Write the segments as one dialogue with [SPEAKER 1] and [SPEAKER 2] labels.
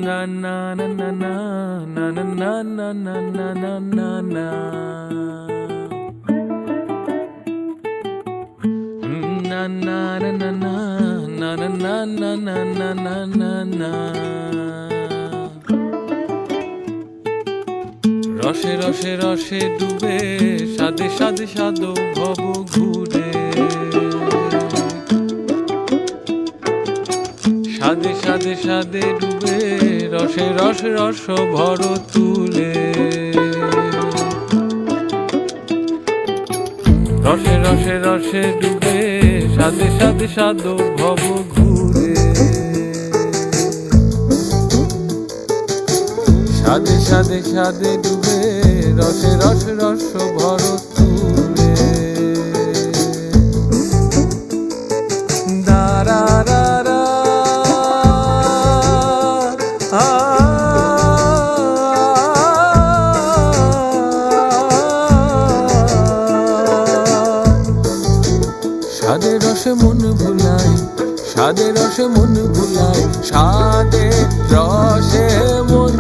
[SPEAKER 1] na na na na na na na na na na na na na. Na na na na na na na na na na na na na. রসে রসে রসে ডুবে সাদে সাদে সাদো ভব ঘুরে, সাদে সাদে সাদে ডুবে রসে রস রস ভর তুলে। রসে রসে রসে ডুবে সাদে সাদে সাদো ভব ঘুরে, সাদে সাদে সাদে ডুবে রসে রস রস ভর তুলে। দারা রা রা সাদে রসে মন ভুলায়, সাদে রসে মন ভুলায়, সাদে রসে মন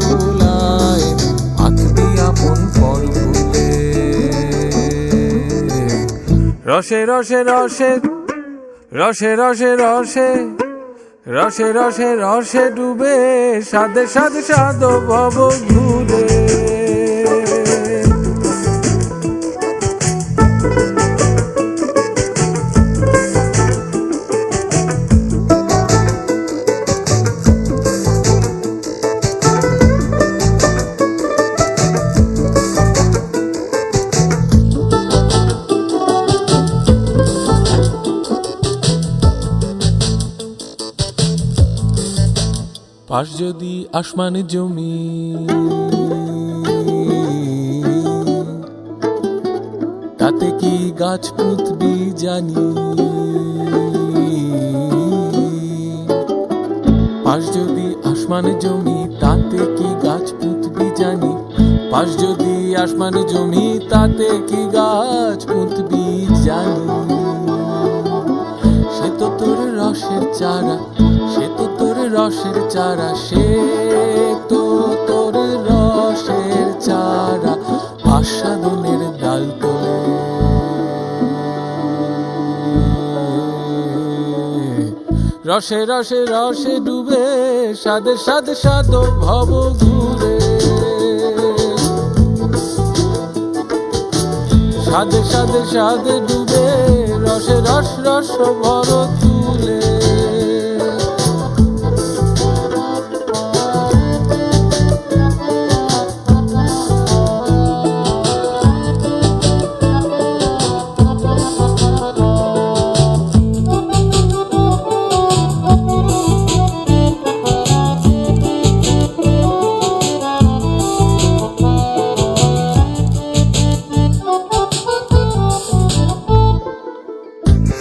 [SPEAKER 1] ভুলায়, আখ দিয়া মন পর ভুলে। রসে রসে রসে রসে রসে রসে রসে রসে রসে ডুবে সাদে সাদে সাদো ভব ঘুরে। পাশ যদি আসমান জমি, তাতে কি গাছ পুঁতবি জানি। পাশ যদি আসমান জমি, তাতে কি গাছ পুঁতবি জানি। পাশ যদি আসমান জমি, তাতে কি গাছ পুঁতবি জানি। সে তো তোর রসের চারা, সে তো তোর রসের চারা, সে তো তোর রসের চারা, আস্বাদনের ডাল তোলে। রসে রসে রসে ডুবে সাদে সাদে সাদো ভব ঘুরে, সাদে সাদে সাদে ডুবে রসে রস রস ভর তুলে।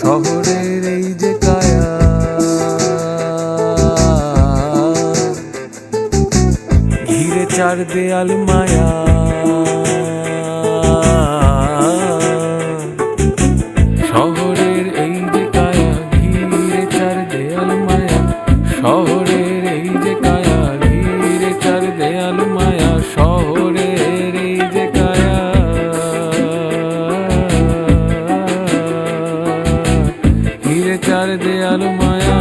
[SPEAKER 1] শহরের এই যে কায়া, ঘিরে চার দেয়াল মায়া, শহরের এই যে কায়া, ঘিরে চার দেয়াল মায়া, শহরের এই যে কায়া, ঘিরে চার দেয়াল মায়া, শহরের এই যে কায়া, ঘিরে চার দেয়াল মায়া।